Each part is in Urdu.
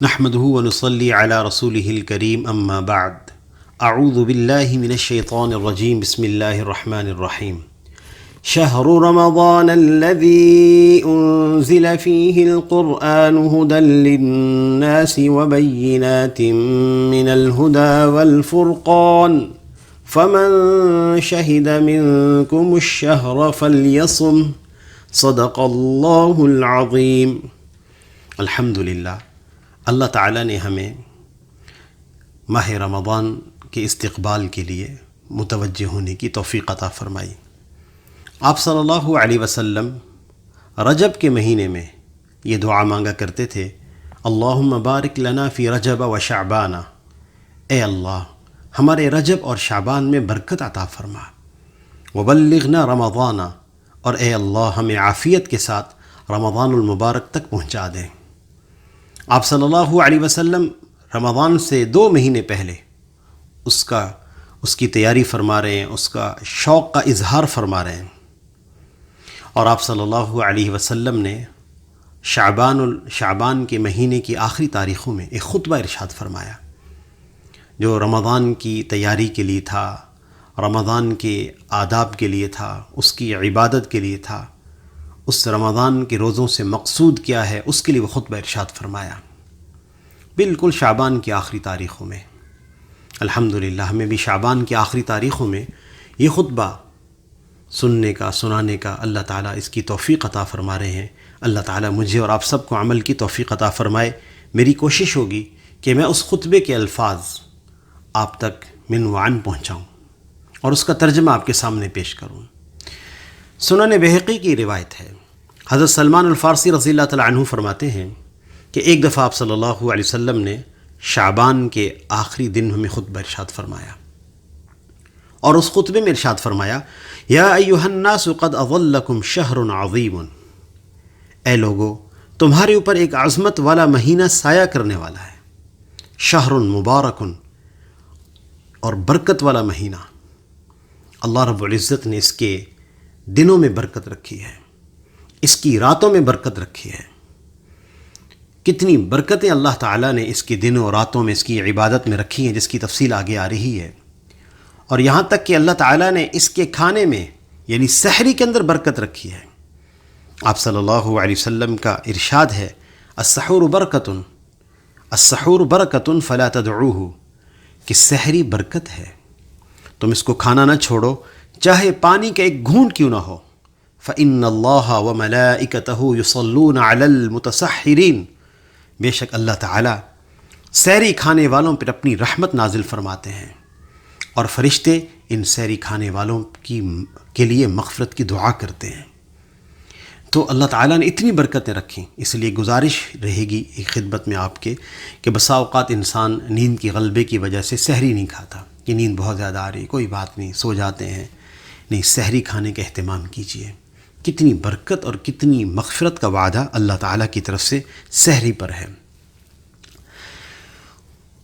نحمده ونصلي على رسوله الكريم اما بعد اعوذ بالله من الشيطان الرجيم بسم الله الرحمن الرحيم شهر رمضان الذي انزل فيه القرآن هدى للناس وبينات من الهدى والفرقان فمن شهد منكم الشهر فليصم صدق الله العظيم۔ الحمدللہ، اللہ تعالیٰ نے ہمیں ماہ رمضان کے استقبال کے لیے متوجہ ہونے کی توفیق عطا فرمائی۔ آپ صلی اللہ علیہ وسلم رجب کے مہینے میں یہ دعا مانگا کرتے تھے، اللہم بارک لنا فی رجب و شعبان، اے اللہ ہمارے رجب اور شعبان میں برکت عطا فرما، وبلغنا رمضان، اور اے اللہ ہمیں عافیت کے ساتھ رمضان المبارک تک پہنچا دیں۔ آپ صلی اللہ علیہ وسلم رمضان سے 2 مہینے پہلے اس کی تیاری فرما رہے ہیں، اس کا شوق کا اظہار فرما رہے ہیں، اور آپ صلی اللہ علیہ وسلم نے شعبان کے مہینے کی آخری تاریخوں میں ایک خطبہ ارشاد فرمایا جو رمضان کی تیاری کے لیے تھا، رمضان کے آداب کے لیے تھا، اس کی عبادت کے لیے تھا، اس رمضان کے روزوں سے مقصود کیا ہے، اس کے لیے وہ خطبہ ارشاد فرمایا بالکل شعبان کی آخری تاریخوں میں۔ الحمدللہ ہمیں بھی شعبان کی آخری تاریخوں میں یہ خطبہ سننے کا، سنانے کا اللہ تعالیٰ اس کی توفیق عطا فرما رہے ہیں۔ اللہ تعالیٰ مجھے اور آپ سب کو عمل کی توفیق عطا فرمائے۔ میری کوشش ہوگی کہ میں اس خطبے کے الفاظ آپ تک من وعن پہنچاؤں اور اس کا ترجمہ آپ کے سامنے پیش کروں۔ سنن بہقی کی روایت ہے، حضرت سلمان الفارسی رضی اللہ تعالیٰ عنہ فرماتے ہیں کہ ایک دفعہ آپ صلی اللہ علیہ وسلم نے شعبان کے آخری دن ہمیں خطبہ ارشاد فرمایا، اور اس خطبے میں ارشاد فرمایا، یا ایھا الناس قد اظلکم شہر عظیم، اے لوگو تمہارے اوپر ایک عظمت والا مہینہ سایہ کرنے والا ہے، شہر مبارک، اور برکت والا مہینہ۔ اللہ رب العزت نے اس کے دنوں میں برکت رکھی ہے، اس کی راتوں میں برکت رکھی ہے۔ کتنی برکتیں اللہ تعالیٰ نے اس کے دنوں اور راتوں میں اس کی عبادت میں رکھی ہیں، جس کی تفصیل آگے آ رہی ہے۔ اور یہاں تک کہ اللہ تعالیٰ نے اس کے کھانے میں یعنی سحری کے اندر برکت رکھی ہے۔ آپ صلی اللہ علیہ وسلم کا ارشاد ہے، السحور برکت، السحور برکت فلا تدعوہ، کہ سحری برکت ہے، تم اس کو کھانا نہ چھوڑو چاہے پانی کا ایک گھونٹ کیوں نہ ہو۔ فإن اللہ وملائکتہ یصلون علی المتسحرین، بے شک اللہ تعالیٰ سحری کھانے والوں پر اپنی رحمت نازل فرماتے ہیں، اور فرشتے ان سحری کھانے والوں کے لیے مغفرت کی دعا کرتے ہیں۔ تو اللہ تعالیٰ نے اتنی برکتیں رکھیں، اس لیے گزارش رہے گی ایک خدمت میں آپ کے کہ بسا اوقات انسان نیند کی غلبے کی وجہ سے سحری نہیں کھاتا، کہ نیند بہت زیادہ آ رہی، کوئی بات نہیں سو جاتے ہیں، نہیں، سحری کھانے کا اہتمام کیجیے۔ کتنی برکت اور کتنی مغفرت کا وعدہ اللہ تعالیٰ کی طرف سے سحری پر ہے۔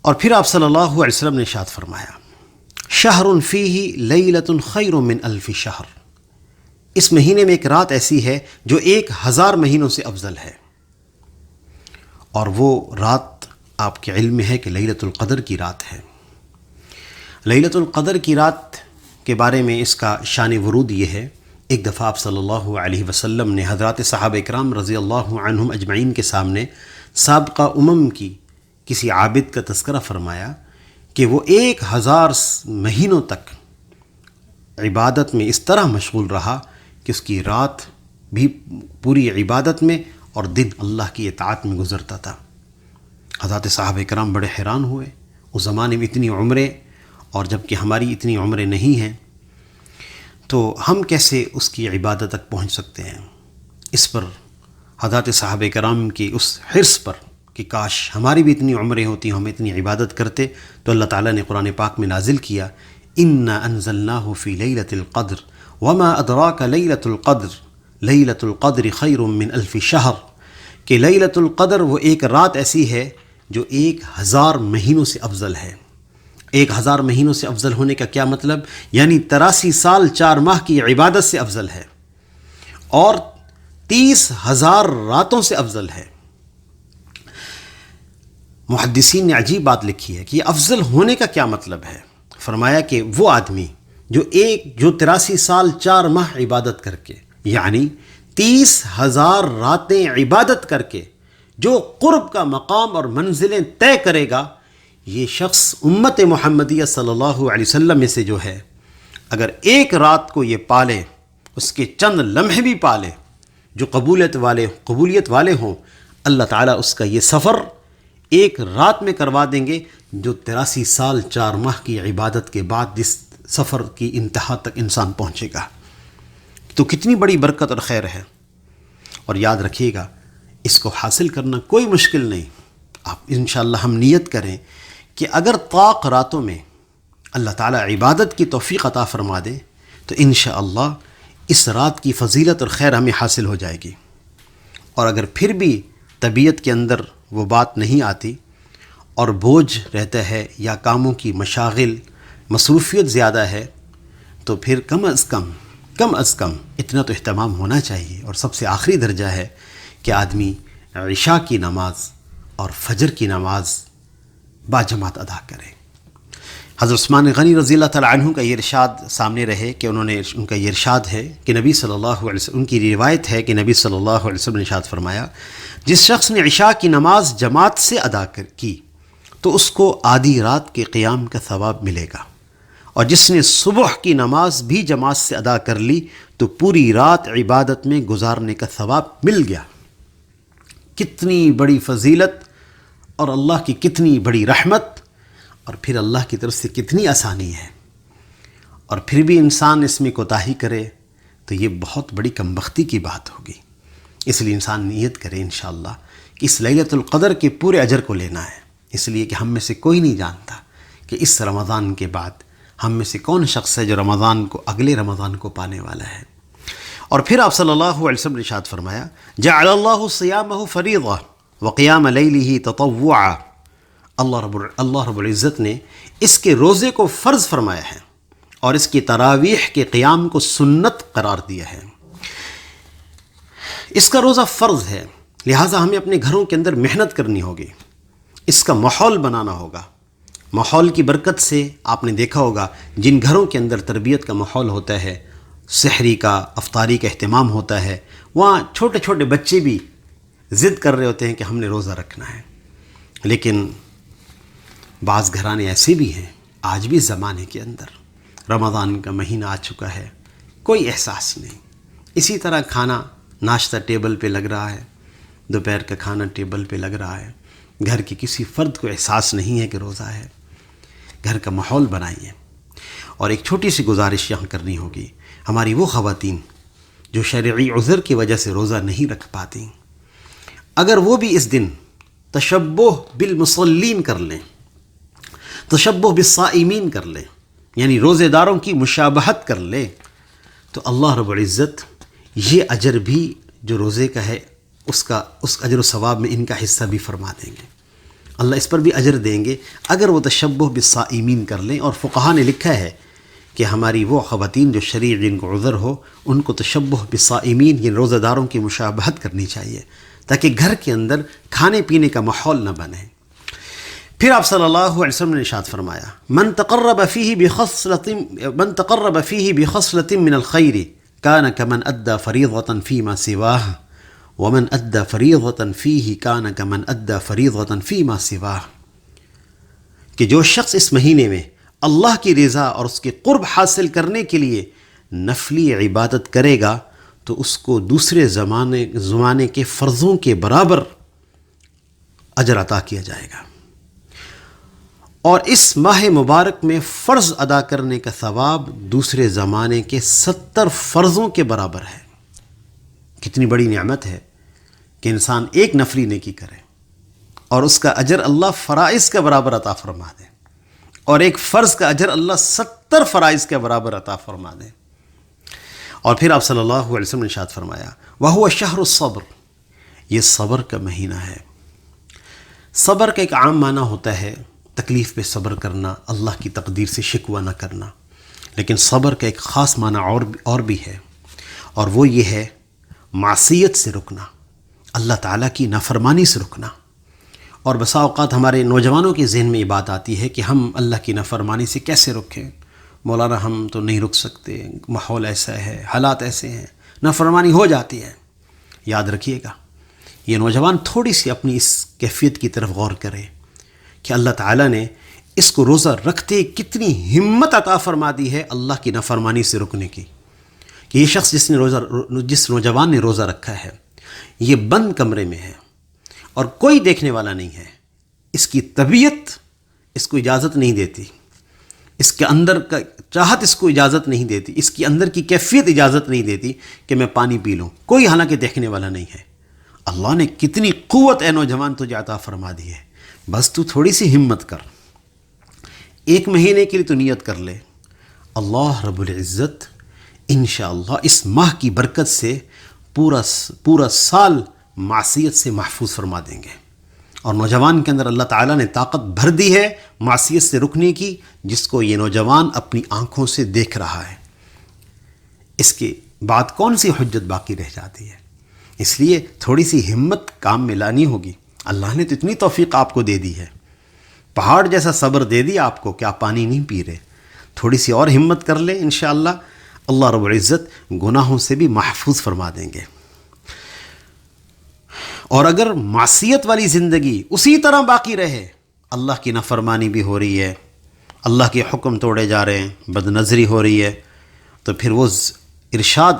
اور پھر آپ صلی اللہ علیہ وسلم نے ارشاد فرمایا، شہر فیہ لیلۃ خیر من الف شہر، اس مہینے میں ایک رات ایسی ہے جو 1000 مہینوں سے افضل ہے، اور وہ رات آپ کے علم میں ہے کہ لیلۃ القدر کی رات ہے۔ لیلۃ القدر کی رات کے بارے میں اس کا شان ورود یہ ہے، ایک دفعہ آپ صلی اللہ علیہ وسلم نے حضرات صحابہ اکرام رضی اللہ عنہم اجمعین کے سامنے سابقہ امم کی کسی عابد کا تذکرہ فرمایا کہ وہ 1000 مہینوں تک عبادت میں اس طرح مشغول رہا کہ اس کی رات بھی پوری عبادت میں اور دن اللہ کی اطاعت میں گزرتا تھا۔ حضرات صحابہ اکرام بڑے حیران ہوئے، اس زمانے میں اتنی عمریں، اور جب کہ ہماری اتنی عمریں نہیں ہیں تو ہم کیسے اس کی عبادت تک پہنچ سکتے ہیں۔ اس پر حضرات صحابہ کرام کی اس حرص پر کہ کاش ہماری بھی اتنی عمریں ہوتی، ہم اتنی عبادت کرتے، تو اللہ تعالیٰ نے قرآن پاک میں نازل کیا، اِنَّا أَنزَلْنَاهُ فِي لَيْلَةِ الْقَدْرِ وَمَا أَدْرَاكَ لَيْلَةُ الْقَدْرِ لَيْلَةُ الْقَدْرِ خَيْرٌ مِّنْ أَلْفِ شَهْرٍ، کہ لیلۃ القدر وہ ایک رات ایسی ہے جو 1000 مہینوں سے افضل ہے۔ 1000 مہینوں سے افضل ہونے کا کیا مطلب؟ یعنی 83 سال 4 ماہ کی عبادت سے افضل ہے، اور 30,000 راتوں سے افضل ہے۔ محدثین نے عجیب بات لکھی ہے کہ یہ افضل ہونے کا کیا مطلب ہے. فرمایا کہ وہ آدمی جو 83 سال 4 ماہ عبادت کر کے، یعنی 30,000 راتیں عبادت کر کے جو قرب کا مقام اور منزلیں طے کرے گا، یہ شخص امت محمدیہ صلی اللہ علیہ وسلم میں سے جو ہے، اگر ایک رات کو یہ پالے، اس کے چند لمحے بھی پالے جو قبولیت والے ہوں، اللہ تعالیٰ اس کا یہ سفر ایک رات میں کروا دیں گے، جو 83 سال 4 ماہ کی عبادت کے بعد جس سفر کی انتہا تک انسان پہنچے گا. تو کتنی بڑی برکت اور خیر ہے. اور یاد رکھیے گا، اس کو حاصل کرنا کوئی مشکل نہیں. آپ انشاءاللہ ہم نیت کریں کہ اگر طاق راتوں میں اللہ تعالیٰ عبادت کی توفیق عطا فرما دے تو انشاءاللہ اس رات کی فضیلت اور خیر ہمیں حاصل ہو جائے گی. اور اگر پھر بھی طبیعت کے اندر وہ بات نہیں آتی اور بوجھ رہتا ہے یا کاموں کی مشاغل مصروفیت زیادہ ہے، تو پھر کم از کم اتنا تو اہتمام ہونا چاہیے. اور سب سے آخری درجہ ہے کہ آدمی عشاء کی نماز اور فجر کی نماز باجماعت ادا کرے. حضرت عثمان غنی رضی اللہ تعالیٰ عنہ کا یہ ارشاد سامنے رہے کہ ان کا یہ ارشاد ہے کہ نبی صلی اللہ علیہ وسلم، ان کی روایت ہے کہ نبی صلی اللہ علیہ وسلم نے ارشاد فرمایا، جس شخص نے عشاء کی نماز جماعت سے ادا کی تو اس کو آدھی رات کے قیام کا ثواب ملے گا، اور جس نے صبح کی نماز بھی جماعت سے ادا کر لی تو پوری رات عبادت میں گزارنے کا ثواب مل گیا. کتنی بڑی فضیلت اور اللہ کی کتنی بڑی رحمت، اور پھر اللہ کی طرف سے کتنی آسانی ہے. اور پھر بھی انسان اس میں کوتاہی کرے تو یہ بہت بڑی کمبختی کی بات ہوگی. اس لیے انسان نیت کرے انشاءاللہ کہ اس لیلۃ القدر کے پورے اجر کو لینا ہے. اس لیے کہ ہم میں سے کوئی نہیں جانتا کہ اس رمضان کے بعد ہم میں سے کون شخص ہے جو اگلے رمضان کو پانے والا ہے. اور پھر آپ صلی اللہ علیہ وسلم نے ارشاد فرمایا، جعل اللہ صیامہ فریضہ وقیام لیلہ تطوعا. اللہ رب العزت نے اس کے روزے کو فرض فرمایا ہے اور اس کی تراویح کے قیام کو سنت قرار دیا ہے. اس کا روزہ فرض ہے، لہٰذا ہمیں اپنے گھروں کے اندر محنت کرنی ہوگی، اس کا ماحول بنانا ہوگا. ماحول کی برکت سے آپ نے دیکھا ہوگا جن گھروں کے اندر تربیت کا ماحول ہوتا ہے، سحری کا افطاری کا اہتمام ہوتا ہے، وہاں چھوٹے چھوٹے بچے بھی ضد کر رہے ہوتے ہیں کہ ہم نے روزہ رکھنا ہے. لیکن بعض گھرانے ایسے بھی ہیں آج بھی زمانے کے اندر، رمضان کا مہینہ آ چکا ہے، کوئی احساس نہیں. اسی طرح کھانا ناشتہ ٹیبل پہ لگ رہا ہے، دوپہر کا کھانا ٹیبل پہ لگ رہا ہے، گھر کے کسی فرد کو احساس نہیں ہے کہ روزہ ہے. گھر کا ماحول بنائیے. اور ایک چھوٹی سی گزارش یہاں کرنی ہوگی، ہماری وہ خواتین جو شرعی عذر کی وجہ سے روزہ نہیں رکھ پاتی، اگر وہ بھی اس دن تشبہ بالمصلین کر لیں، تشبہ بالصائمین کر لیں، یعنی روزے داروں کی مشابہت کر لیں، تو اللہ رب العزت یہ اجر بھی جو روزے کا ہے اس اجر و ثواب میں ان کا حصہ بھی فرما دیں گے. اللہ اس پر بھی اجر دیں گے اگر وہ تشبہ بالصائمین کر لیں. اور فقہا نے لکھا ہے کہ ہماری وہ خواتین جو شرعی جن کو عذر ہو، ان کو تشبہ بالصائمین یعنی روزہ داروں کی مشابہت کرنی چاہیے، تاکہ گھر کے اندر کھانے پینے کا ماحول نہ بنے. پھر آپ صلی اللہ علیہ وسلم نے ارشاد فرمایا، من تقرب فیہ بخصلۃ من الخیر کان کمن ادى فریضۃ فیما سواہ ومن ادى فریضۃ فیہ کان کمن ادى فریضۃ فیما سواہ. کہ جو شخص اس مہینے میں اللہ کی رضا اور اس کے قرب حاصل کرنے کے لیے نفلی عبادت کرے گا تو اس کو دوسرے زمانے کے فرضوں کے برابر اجر عطا کیا جائے گا. اور اس ماہ مبارک میں فرض ادا کرنے کا ثواب دوسرے زمانے کے 70 فرضوں کے برابر ہے. کتنی بڑی نعمت ہے کہ انسان ایک نفلی نیکی کرے اور اس کا اجر اللہ فرائض کے برابر عطا فرما دے، اور ایک فرض کا اجر اللہ 70 فرائض کے برابر عطا فرما دے. اور پھر آپ صلی اللہ علیہ وسلم نے ارشاد فرمایا، وَهُوَ شَهْرُ الصَّبْرِ، یہ صبر کا مہینہ ہے. صبر کا ایک عام معنی ہوتا ہے تکلیف پہ صبر کرنا، اللہ کی تقدیر سے شکوہ نہ کرنا، لیکن صبر کا ایک خاص معنی اور بھی ہے، اور وہ یہ ہے معصیت سے رکنا، اللہ تعالیٰ کی نافرمانی سے رکنا، اور بسا اوقات ہمارے نوجوانوں کے ذہن میں یہ بات آتی ہے کہ ہم اللہ کی نافرمانی سے کیسے رکیں؟ مولانا ہم تو نہیں رک سکتے، ماحول ایسا ہے، حالات ایسے ہیں، نافرمانی ہو جاتی ہے۔ یاد رکھیے گا، یہ نوجوان تھوڑی سی اپنی اس کیفیت کی طرف غور کرے کہ اللہ تعالیٰ نے اس کو روزہ رکھتے کتنی ہمت عطا فرما دی ہے اللہ کی نافرمانی سے رکنے کی، کہ یہ شخص جس نوجوان نے روزہ رکھا ہے، یہ بند کمرے میں ہے اور کوئی دیکھنے والا نہیں ہے، اس کی طبیعت اس کو اجازت نہیں دیتی، اس کے اندر کا چاہت اس کو اجازت نہیں دیتی، اس کی اندر کی کیفیت اجازت نہیں دیتی کہ میں پانی پی لوں، کوئی حالانکہ دیکھنے والا نہیں ہے۔ اللہ نے کتنی قوت اے نوجوان تجھے عطا فرما دی ہے، بس تو تھوڑی سی ہمت کر، 1 مہینے کے لیے تو نیت کر لے، اللہ رب العزت انشاءاللہ اس ماہ کی برکت سے پورا سال معصیت سے محفوظ فرما دیں گے۔ اور نوجوان کے اندر اللہ تعالیٰ نے طاقت بھر دی ہے معصیت سے رکنے کی، جس کو یہ نوجوان اپنی آنکھوں سے دیکھ رہا ہے۔ اس کے بعد کون سی حجت باقی رہ جاتی ہے؟ اس لیے تھوڑی سی ہمت کام میں لانی ہوگی۔ اللہ نے تو اتنی توفیق آپ کو دے دی ہے، پہاڑ جیسا صبر دے دیا آپ کو کہ آپ پانی نہیں پی رہے، تھوڑی سی اور ہمت کر لیں، انشاءاللہ اللہ رب العزت گناہوں سے بھی محفوظ فرما دیں گے۔ اور اگر معصیت والی زندگی اسی طرح باقی رہے، اللہ کی نافرمانی بھی ہو رہی ہے، اللہ کے حکم توڑے جا رہے ہیں، بد نظری ہو رہی ہے، تو پھر وہ ارشاد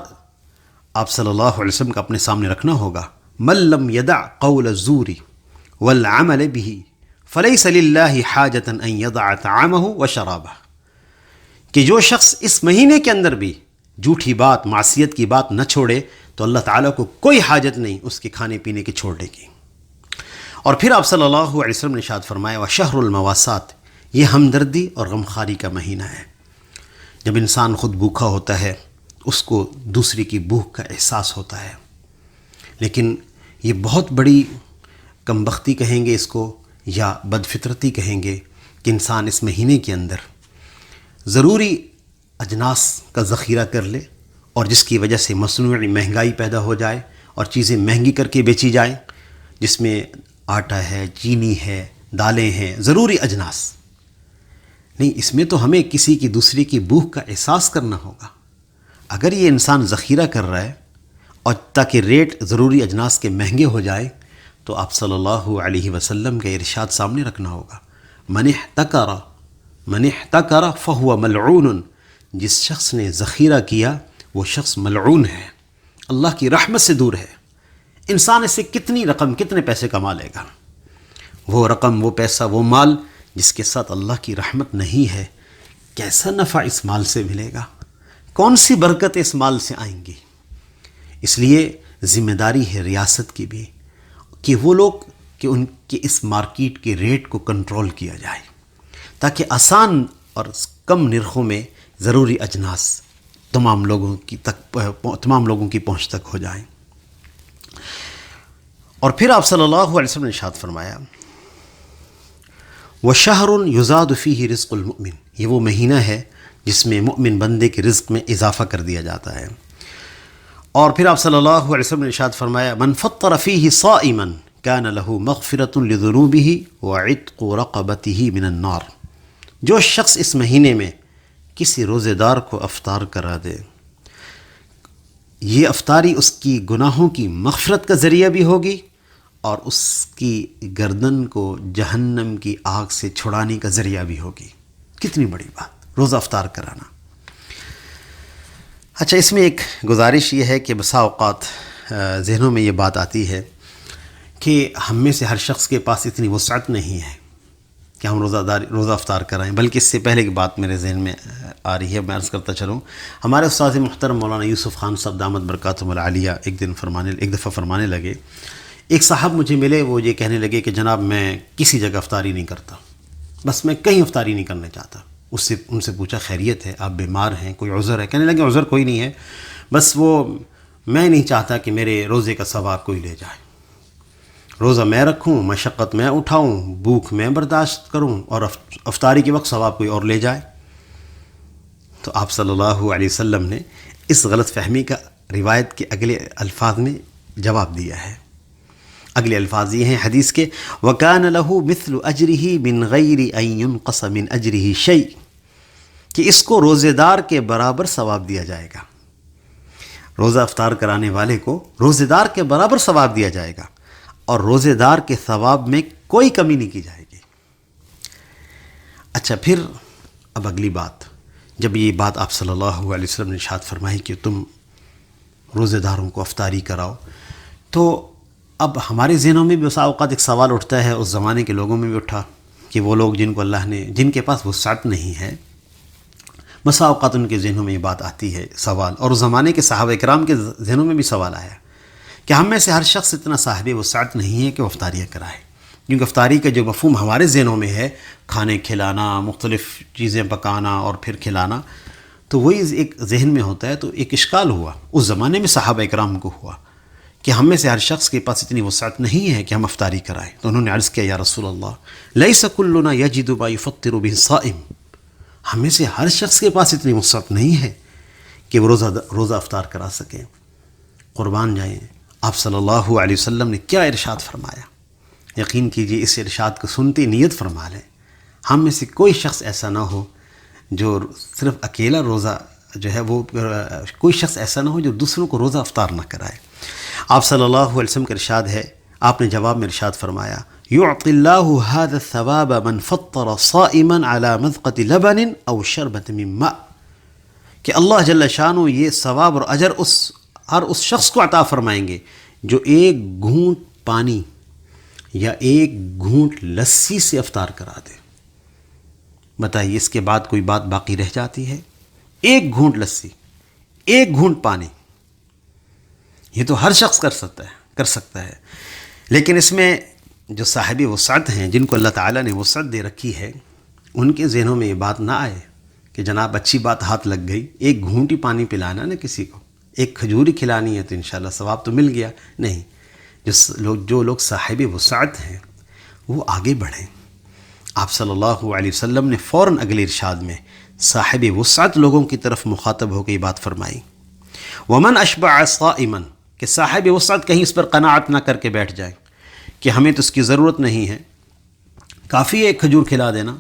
آپ صلی اللہ علیہ وسلم کا اپنے سامنے رکھنا ہوگا، من لم يدع قول الزور والعمل به فليس لله حاجة ان يدع طعامه وشرابه، کہ جو شخص اس مہینے کے اندر بھی جھوٹی بات، معصیت کی بات نہ چھوڑے تو اللہ تعالیٰ کو کوئی حاجت نہیں اس کے کھانے پینے کے چھوڑنے کی۔ اور پھر آپ صلی اللہ علیہ وسلم نے ارشاد فرمایا وشہر المواسات، یہ ہمدردی اور غمخواری کا مہینہ ہے۔ جب انسان خود بھوکا ہوتا ہے اس کو دوسری کی بھوک کا احساس ہوتا ہے، لیکن یہ بہت بڑی کمبختی کہیں گے اس کو یا بد فطرتی کہیں گے کہ انسان اس مہینے کے اندر ضروری اجناس کا ذخیرہ کر لے، اور جس کی وجہ سے مصنوعی مہنگائی پیدا ہو جائے اور چیزیں مہنگی کر کے بیچی جائیں، جس میں آٹا ہے، چینی ہے، دالیں ہیں، ضروری اجناس۔ نہیں، اس میں تو ہمیں کسی کی دوسری کی بھوک کا احساس کرنا ہوگا۔ اگر یہ انسان ذخیرہ کر رہا ہے اور تاکہ ریٹ ضروری اجناس کے مہنگے ہو جائیں، تو آپ صلی اللہ علیہ وسلم کا ارشاد سامنے رکھنا ہوگا، من احتکر فہو ملعون، جس شخص نے ذخیرہ کیا وہ شخص ملعون ہے، اللہ کی رحمت سے دور ہے۔ انسان اس سے کتنے پیسے کما لے گا، وہ رقم، وہ پیسہ، وہ مال جس کے ساتھ اللہ کی رحمت نہیں ہے، کیسا نفع اس مال سے ملے گا، کون سی برکت اس مال سے آئیں گی؟ اس لیے ذمہ داری ہے ریاست کی بھی کہ وہ لوگ کہ ان کے اس مارکیٹ کے ریٹ کو کنٹرول کیا جائے، تاکہ آسان اور کم نرخوں میں ضروری اجناس تمام لوگوں کی پہنچ تک ہو جائیں۔ اور پھر آپ صلی اللہ علیہ وسلم نے ارشاد فرمایا وَشَهْرٌ يُزَادُ فِيهِ رِزْقُ الْمُؤْمِنِ، یہ وہ مہینہ ہے جس میں مؤمن بندے کے رزق میں اضافہ کر دیا جاتا ہے۔ اور پھر آپ صلی اللہ علیہ وسلم نے ارشاد فرمایا من فطر فیہ صائما کان له مغفرۃ لذنوبہ وعتق رقبتہ من النار، جو شخص اس مہینے میں کسی روزے دار کو افطار کرا دے، یہ افطاری اس کی گناہوں کی مغفرت کا ذریعہ بھی ہوگی اور اس کی گردن کو جہنم کی آگ سے چھڑانے کا ذریعہ بھی ہوگی۔ کتنی بڑی بات، روزہ افطار کرانا۔ اچھا، اس میں ایک گزارش یہ ہے کہ بسا اوقات ذہنوں میں یہ بات آتی ہے کہ ہم میں سے ہر شخص کے پاس اتنی وسعت نہیں ہے کہ ہم روزہ افطار کرائیں، بلکہ اس سے پہلے کی بات میرے ذہن میں آ رہی ہے، میں عرض کرتا چلوں۔ ہمارے استاد محترم مولانا یوسف خان صاحب دامت برکاتہم العالیہ ایک دفعہ فرمانے لگے، ایک صاحب مجھے ملے، وہ یہ کہنے لگے کہ جناب میں کسی جگہ افطاری نہیں کرتا، بس میں کہیں افطاری نہیں کرنا چاہتا۔ ان سے پوچھا خیریت ہے، آپ بیمار ہیں، کوئی عذر ہے؟ کہنے لگے عذر کوئی نہیں ہے، بس وہ میں نہیں چاہتا کہ میرے روزے کا ثواب کوئی لے جائے، روزہ میں رکھوں، مشقت میں اٹھاؤں، بھوک میں برداشت کروں اور افطاری کے وقت ثواب کوئی اور لے جائے۔ تو آپ صلی اللہ علیہ وسلم نے اس غلط فہمی کا روایت کے اگلے الفاظ میں جواب دیا ہے۔ اگلے الفاظ یہ ہیں حدیث کے، وَكَانَ لَهُ مِثْلُ أَجْرِهِ مِنْ غَيْرِ أَن يُنْقَصَ مِنْ أَجْرِهِ شَيْءٍ، کہ اس کو روزے دار کے برابر ثواب دیا جائے گا، روزہ افطار کرانے والے کو روزے دار کے برابر ثواب دیا جائے گا، اور روزے دار کے ثواب میں کوئی کمی نہیں کی جائے گی۔ اچھا، پھر اب اگلی بات، جب یہ بات آپ صلی اللہ علیہ وسلم نے ارشاد فرمائی کہ تم روزے داروں کو افطاری کراؤ، تو اب ہمارے ذہنوں میں بھی بسا اوقات ایک سوال اٹھتا ہے، اس زمانے کے لوگوں میں بھی اٹھا کہ وہ لوگ جن کو اللہ نے، جن کے پاس وسعت نہیں ہے، بسا اوقات ان کے ذہنوں میں یہ بات آتی ہے سوال، اور اس زمانے کے صحابہ کرام کے ذہنوں میں بھی سوال آیا کہ ہم میں سے ہر شخص اتنا صاحب وسعت نہیں ہے کہ وہ افطاریاں کرائے، کیونکہ افطاری کا جو مفہوم ہمارے ذہنوں میں ہے، کھانے کھلانا، مختلف چیزیں پکانا اور پھر کھلانا، تو وہی ایک ذہن میں ہوتا ہے، تو ایک اشکال ہوا اس زمانے میں صحابہ کرام کو ہوا کہ ہم میں سے ہر شخص کے پاس اتنی وسعت نہیں ہے کہ ہم افطاری کرائیں، تو انہوں نے عرض کیا یا رسول اللہ لیس کلنا یجد ما یفطر به الصائم، ہم میں سے ہر شخص کے پاس اتنی وسعت نہیں ہے کہ وہ روزہ افطار کرا سکے۔ قربان جائیں، آپ صلی اللہ علیہ وسلم نے کیا ارشاد فرمایا، یقین کیجئے اس ارشاد کو سنتے نیت فرما لیں، ہم میں سے کوئی شخص ایسا نہ ہو جو صرف اکیلا روزہ جو ہے، وہ کوئی شخص ایسا نہ ہو جو دوسروں کو روزہ افطار نہ کرائے۔ آپ صلی اللہ علیہ وسلم کا ارشاد ہے، آپ نے جواب میں ارشاد فرمایا یعطی اللہ هذا الثواب من فطر صائما على مذقة لبن او شربة من ماء، کہ اللہ جل شانہ یہ ثواب اور اجر ہر اس شخص کو عطا فرمائیں گے جو ایک گھونٹ پانی یا ایک گھونٹ لسی سے افطار کرا دے۔ بتائیے اس کے بعد کوئی بات باقی رہ جاتی ہے؟ ایک گھونٹ لسی، ایک گھونٹ پانی، یہ تو ہر شخص کر سکتا ہے، لیکن اس میں جو صاحب وسعت ہیں، جن کو اللہ تعالیٰ نے وسعت دے رکھی ہے، ان کے ذہنوں میں یہ بات نہ آئے کہ جناب اچھی بات ہاتھ لگ گئی، ایک گھونٹ ہی پانی پلانا نا کسی کو، ایک کھجور ہی کھلانی ہے تو انشاءاللہ ثواب تو مل گیا۔ نہیں، جو لوگ صاحب وسعت ہیں وہ آگے بڑھیں۔ آپ صلی اللہ علیہ وسلم نے فوراً اگلے ارشاد میں صاحب وسعت لوگوں کی طرف مخاطب ہو کے یہ بات فرمائی، ومن اشبع صائما، کہ صاحب وسعت کہیں اس پر قناعت نہ کر کے بیٹھ جائیں کہ ہمیں تو اس کی ضرورت نہیں ہے، کافی ہے ایک کھجور کھلا دینا۔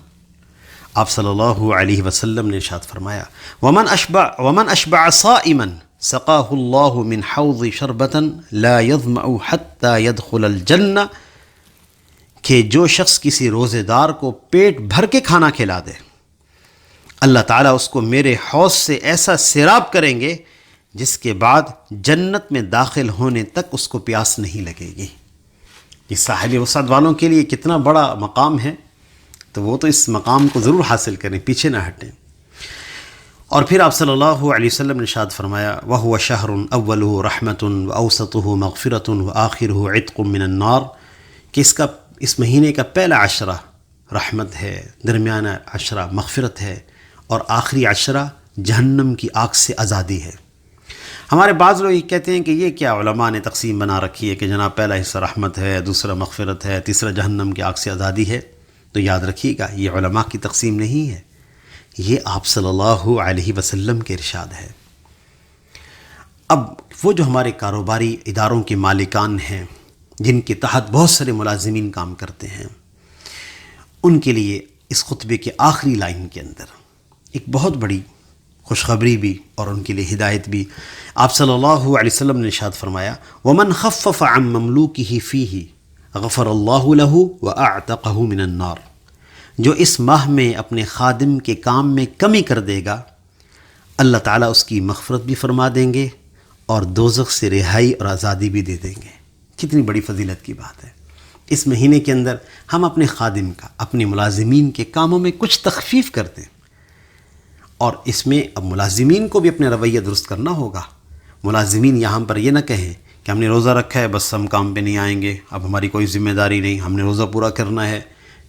آپ صلی اللہ علیہ وسلم نے ارشاد فرمایا ومن اشبع صائما سقاہ اللہ من حوض شربتا لا يظمأ حتى يدخل الجنہ، کہ جو شخص کسی روزے دار کو پیٹ بھر کے کھانا کھلا دے، اللہ تعالیٰ اس کو میرے حوض سے ایسا سیراب کریں گے جس کے بعد جنت میں داخل ہونے تک اس کو پیاس نہیں لگے گی۔ یہ صاحب وسعت والوں کے لیے کتنا بڑا مقام ہے، تو وہ تو اس مقام کو ضرور حاصل کریں، پیچھے نہ ہٹیں۔ اور پھر آپ صلی اللہ علیہ وسلم نے ارشاد فرمایا وَهُوَ شَهْرٌ أَوَّلُهُ رَحْمَةٌ وَأَوْسَطُهُ مَغْفِرَةٌ وَآخِرُهُ عِتْقٌ مِّنَ النَّارِ، کہ اس مہینے کا پہلا عشرہ رحمت ہے، درمیانہ عشرہ مغفرت ہے، اور آخری عشرہ جہنم کی آگ سے آزادی ہے۔ ہمارے بعض لوگ یہ کہتے ہیں کہ یہ کیا علماء نے تقسیم بنا رکھی ہے کہ جناب پہلا حصہ رحمت ہے، دوسرا مغفرت ہے، تیسرا جہنم کی آگ سے آزادی ہے، تو یاد رکھیے گا یہ علماء کی تقسیم نہیں ہے، یہ آپ صلی اللہ علیہ وسلم کے ارشاد ہے۔ اب وہ جو ہمارے کاروباری اداروں کے مالکان ہیں، جن کے تحت بہت سارے ملازمین کام کرتے ہیں، ان کے لیے اس خطبے کے آخری لائن کے اندر ایک بہت بڑی خوشخبری بھی اور ان کے لیے ہدایت بھی۔ آپ صلی اللہ علیہ وسلم نے ارشاد فرمایا وَمَنْ خَفَّفَ عَن مَمْلُوكِهِ فِيهِ غَفَرَ اللَّهُ لَهُ وَأَعْتَقَهُ مِنَ النَّارِ، جو اس ماہ میں اپنے خادم کے کام میں کمی کر دے گا، اللہ تعالیٰ اس کی مغفرت بھی فرما دیں گے اور دوزخ سے رہائی اور آزادی بھی دے دیں گے۔ کتنی بڑی فضیلت کی بات ہے۔ اس مہینے کے اندر ہم اپنے خادم کا، اپنے ملازمین کے کاموں میں کچھ تخفیف کر دیں، اور اس میں اب ملازمین کو بھی اپنے رویہ درست کرنا ہوگا۔ ملازمین یہاں پر یہ نہ کہیں کہ ہم نے روزہ رکھا ہے بس ہم کام پہ نہیں آئیں گے، اب ہماری کوئی ذمہ داری نہیں، ہم نے روزہ پورا کرنا ہے۔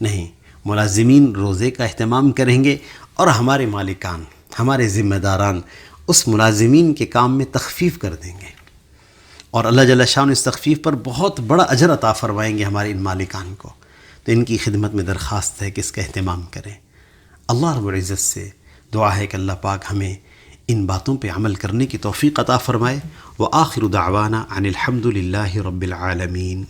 نہیں، ملازمین روزے کا اہتمام کریں گے، اور ہمارے مالکان، ہمارے ذمہ داران اس ملازمین کے کام میں تخفیف کر دیں گے، اور اللہ جل شانہ اس تخفیف پر بہت بڑا اجر عطا فرمائیں گے ہمارے ان مالکان کو۔ تو ان کی خدمت میں درخواست ہے کہ اس کا اہتمام کریں۔ اللہ رب العزت سے دعا ہے کہ اللہ پاک ہمیں ان باتوں پہ عمل کرنے کی توفیق عطا فرمائے۔ وآخر دعوانا ان الحمد للہ رب العالمین۔